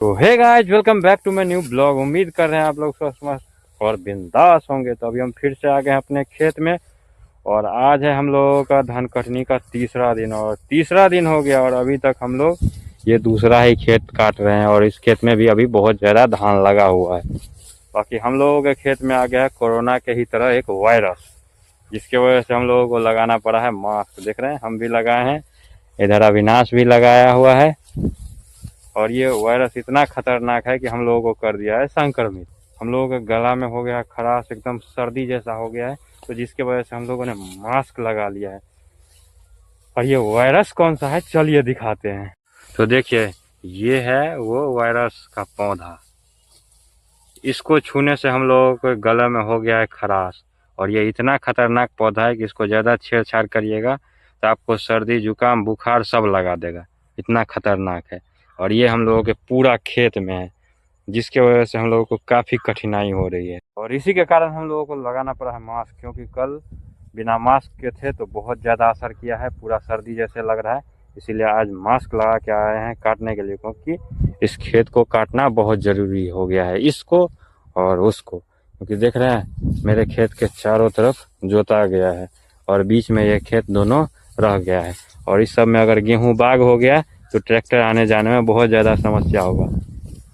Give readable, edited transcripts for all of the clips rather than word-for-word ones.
तो hey guys, welcome back to my new blog. उम्मीद कर रहे हैं आप लोग स्वस्थ मस्त और बिंदास होंगे। तो अभी हम फिर से आ गए हैं अपने खेत में और आज है हम लोगों का धान कटनी का तीसरा दिन और तीसरा दिन हो गया और अभी तक हम लोग ये दूसरा ही खेत काट रहे हैं और इस खेत में भी अभी बहुत ज़्यादा धान लगा हुआ है। बाकी हम लोगों के खेत में आ गया है कोरोना के ही तरह एक वायरस, जिसके वजह से हम लोगों को लगाना पड़ा है मास्क। देख रहे हैं, हम भी लगाए हैं, इधर अविनाश भी लगाया हुआ है और ये वायरस इतना खतरनाक है कि हम लोगों को कर दिया है संक्रमित। हम लोगों के गला में हो गया खराश, एकदम सर्दी जैसा हो गया है, तो जिसके वजह से हम लोगों ने मास्क लगा लिया है। और ये वायरस कौन सा है, चलिए दिखाते हैं। तो देखिए, ये है वो वायरस का पौधा। इसको छूने से हम लोगों के गले में हो गया है खराश और ये इतना खतरनाक पौधा है कि इसको ज़्यादा छेड़छाड़ करिएगा तो आपको सर्दी जुकाम बुखार सब लगा देगा, इतना खतरनाक है। और ये हम लोगों के पूरा खेत में है, जिसके वजह से हम लोगों को काफ़ी कठिनाई हो रही है और इसी के कारण हम लोगों को लगाना पड़ा है मास्क, क्योंकि कल बिना मास्क के थे तो बहुत ज़्यादा असर किया है, पूरा सर्दी जैसे लग रहा है। इसीलिए आज मास्क लगा के आए हैं काटने के लिए, क्योंकि इस खेत को काटना बहुत ज़रूरी हो गया है, इसको और उसको। क्योंकि देख रहे हैं मेरे खेत के चारों तरफ जोता गया है और बीच में ये खेत दोनों रह गया है और इस सब में अगर गेहूँ बाग हो गया तो ट्रैक्टर आने जाने में बहुत ज़्यादा समस्या होगा।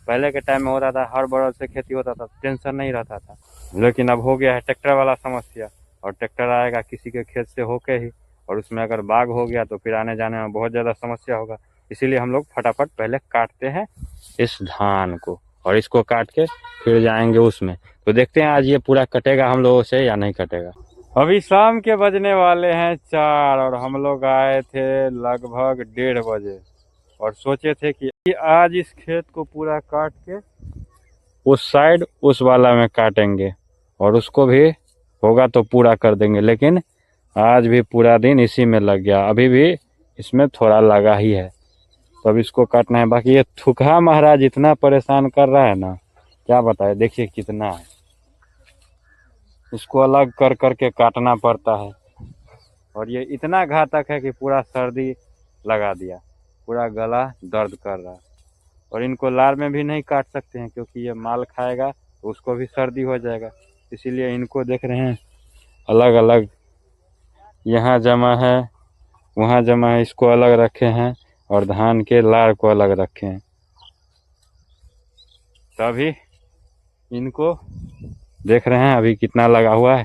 पहले के टाइम में होता था हर बरद से खेती होता था, टेंशन नहीं रहता था, लेकिन अब हो गया है ट्रैक्टर वाला समस्या। और ट्रैक्टर आएगा किसी के खेत से होके ही, और उसमें अगर बाग हो गया तो फिर आने जाने में बहुत ज़्यादा समस्या होगा। इसीलिए हम लोग फटाफट पहले काटते हैं इस धान को और इसको काट के फिर जाएंगे उसमें। तो देखते हैं आज ये पूरा कटेगा हम लोगों से या नहीं कटेगा। अभी शाम के बजने वाले हैं 4 और हम लोग आए थे लगभग 1:30 बजे और सोचे थे कि आज इस खेत को पूरा काट के उस साइड उस वाला में काटेंगे और उसको भी होगा तो पूरा कर देंगे, लेकिन आज भी पूरा दिन इसी में लग गया। अभी भी इसमें थोड़ा लगा ही है, तो अब इसको काटना है। बाकी ये थुकहा महाराज इतना परेशान कर रहा है ना, क्या बताए। देखिए कितना है, इसको अलग कर करके काटना पड़ता है और ये इतना घातक है कि पूरा सर्दी लगा दिया, पूरा गला दर्द कर रहा है। और इनको लार में भी नहीं काट सकते हैं क्योंकि ये माल खाएगा तो उसको भी सर्दी हो जाएगा। इसीलिए इनको देख रहे हैं अलग अलग, यहाँ जमा है वहाँ जमा है, इसको अलग रखे हैं और धान के लार को अलग रखे हैं। तभी इनको देख रहे हैं अभी कितना लगा हुआ है,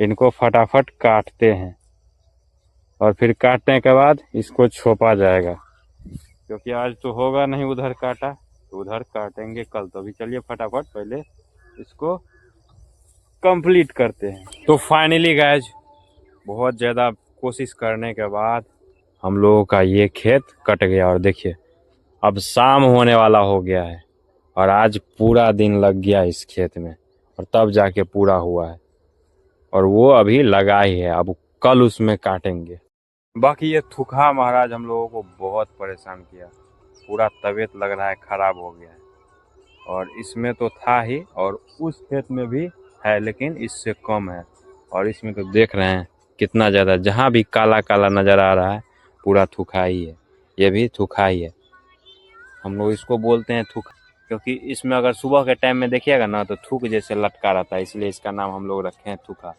इनको फटाफट काटते हैं और फिर काटने के बाद इसको छोपा जाएगा, क्योंकि आज तो होगा नहीं उधर काटा, तो उधर काटेंगे कल। तो अभी चलिए फटाफट पहले इसको कंप्लीट करते हैं। तो फाइनली गाइज, बहुत ज़्यादा कोशिश करने के बाद हम लोगों का ये खेत कट गया और देखिए अब शाम होने वाला हो गया है और आज पूरा दिन लग गया इस खेत में और तब जाके पूरा हुआ है और वो अभी लगा ही है, अब कल उसमें काटेंगे। बाकी ये थुकहा महाराज हम लोगों को बहुत परेशान किया, पूरा तबीयत लग रहा है ख़राब हो गया है। और इसमें तो था ही और उस खेत में भी है, लेकिन इससे कम है। और इसमें तो देख रहे हैं कितना ज़्यादा, जहाँ भी काला काला नज़र आ रहा है पूरा थुकहा ही है, ये भी थुकहा ही है। हम लोग इसको बोलते हैं थुक, क्योंकि इसमें अगर सुबह के टाइम में देखिएगा ना तो थूक जैसे लटका रहता है, इसलिए इसका नाम हम लोग रखे हैं थुका।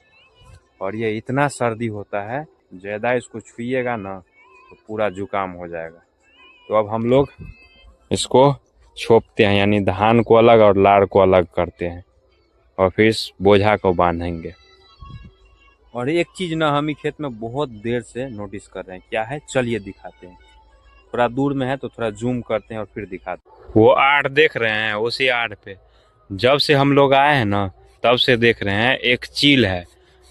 और ये इतना सर्दी होता है, ज़्यादा इसको छुइएगा ना तो पूरा जुकाम हो जाएगा। तो अब हम लोग इसको छोपते हैं, यानी धान को अलग और लार को अलग करते हैं और फिर इस बोझा को बांधेंगे। और एक चीज़ ना हम ही खेत में बहुत देर से नोटिस कर रहे हैं, क्या है चलिए दिखाते हैं। थोड़ा दूर में है तो थोड़ा जूम करते हैं और फिर दिखाते हैं। वो आड़ देख रहे हैं, उसी आड़ पे जब से हम लोग आए हैं ना तब से देख रहे हैं एक चील है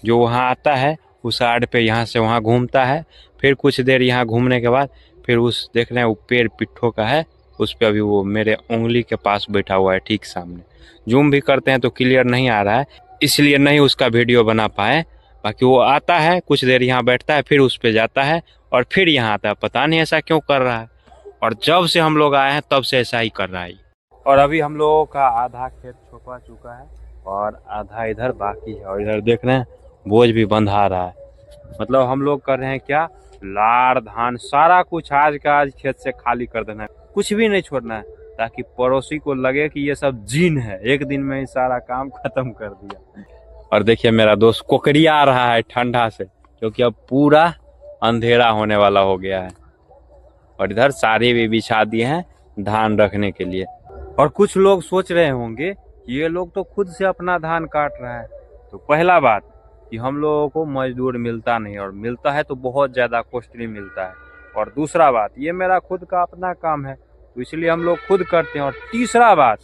जो वहाँ आता है, उस आड़ पे यहाँ से वहाँ घूमता है, फिर कुछ देर यहाँ घूमने के बाद फिर उस देख रहे हैं वो पेड़ पिट्ठों का है, उस पे अभी वो मेरे उंगली के पास बैठा हुआ है ठीक सामने। जूम भी करते हैं तो क्लियर नहीं आ रहा है, इसलिए नहीं उसका वीडियो बना पाए। बाकी वो आता है, कुछ देर यहाँ बैठता है, फिर उस पे जाता है और फिर यहाँ आता है, पता नहीं ऐसा क्यों कर रहा है। और जब से हम लोग आए हैं तब से ऐसा ही कर रहा है। और अभी हम लोगों का आधा खेत छोपा चुका है और आधा इधर बाकी है। और इधर देख रहे हैं बोझ भी बंधा रहा है, मतलब हम लोग कर रहे हैं क्या, लार धान सारा कुछ आज का आज खेत से खाली कर देना है, कुछ भी नहीं छोड़ना है। ताकि पड़ोसी को लगे कि ये सब जीन है। एक दिन में ही सारा काम खत्म कर दिया। और देखिए मेरा दोस्त कोकरिया रहा है ठंडा से, क्योंकि अब पूरा अंधेरा होने वाला हो गया है। और इधर साड़ी भी बिछा दिए हैं धान रखने के लिए। और कुछ लोग सोच रहे होंगे ये लोग तो खुद से अपना धान काट रहा है। तो पहला बात कि हम लोगों को मजदूर मिलता नहीं, और मिलता है तो बहुत ज़्यादा कॉस्टली मिलता है। और दूसरा बात, ये मेरा खुद का अपना काम है तो इसलिए हम लोग खुद करते हैं। और तीसरा बात,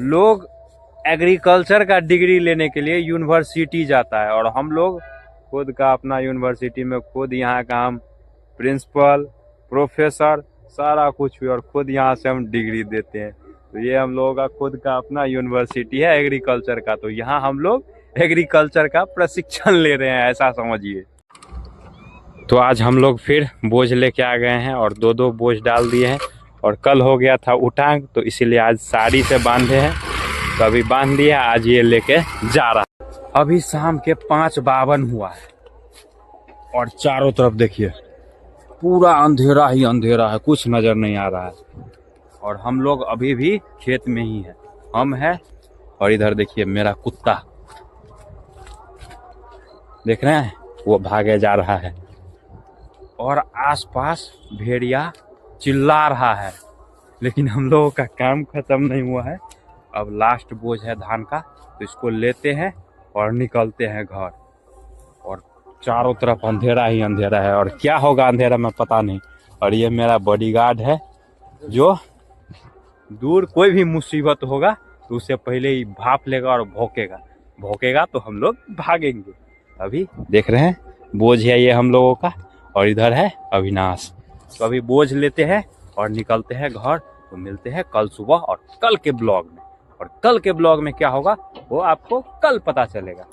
लोग एग्रीकल्चर का डिग्री लेने के लिए यूनिवर्सिटी जाता है, और हम लोग खुद का अपना यूनिवर्सिटी में खुद यहाँ का हम प्रिंसिपल, प्रोफेसर सारा कुछ भी, और खुद यहाँ से हम डिग्री देते हैं। तो ये हम लोगों का खुद का अपना यूनिवर्सिटी है एग्रीकल्चर का। तो यहाँ हम लोग एग्रीकल्चर का प्रशिक्षण ले रहे हैं, ऐसा समझिए। तो आज हम लोग फिर बोझ लेके आ गए हैं और 2-2 बोझ डाल दिए हैं। और कल हो गया था उटांग, तो इसीलिए आज साड़ी से बांधे हैं। तो अभी बांध दिया, आज ये लेके जा रहा है। अभी शाम के 5:52 हुआ है और चारों तरफ देखिए पूरा अंधेरा ही अंधेरा है, कुछ नजर नहीं आ रहा है। और हम लोग अभी भी खेत में ही हैं, हम हैं। और इधर देखिए मेरा कुत्ता, देख रहे हैं, वो भागे जा रहा है। और आसपास भेड़िया चिल्ला रहा है, लेकिन हम लोगों का काम खत्म नहीं हुआ है। अब लास्ट बोझ है धान का, तो इसको लेते हैं और निकलते हैं घर। और चारों तरफ अंधेरा ही अंधेरा है, और क्या होगा अंधेरा में पता नहीं। और ये मेरा बॉडीगार्ड है, जो दूर कोई भी मुसीबत होगा तो उससे पहले ही भाप लेगा और भौंकेगा तो हम लोग भागेंगे। अभी देख रहे हैं बोझ है ये हम लोगों का, और इधर है अविनाश। तो अभी बोझ लेते हैं और निकलते हैं घर। तो मिलते हैं कल सुबह और कल के ब्लॉग में। और कल के ब्लॉग में क्या होगा वो आपको कल पता चलेगा।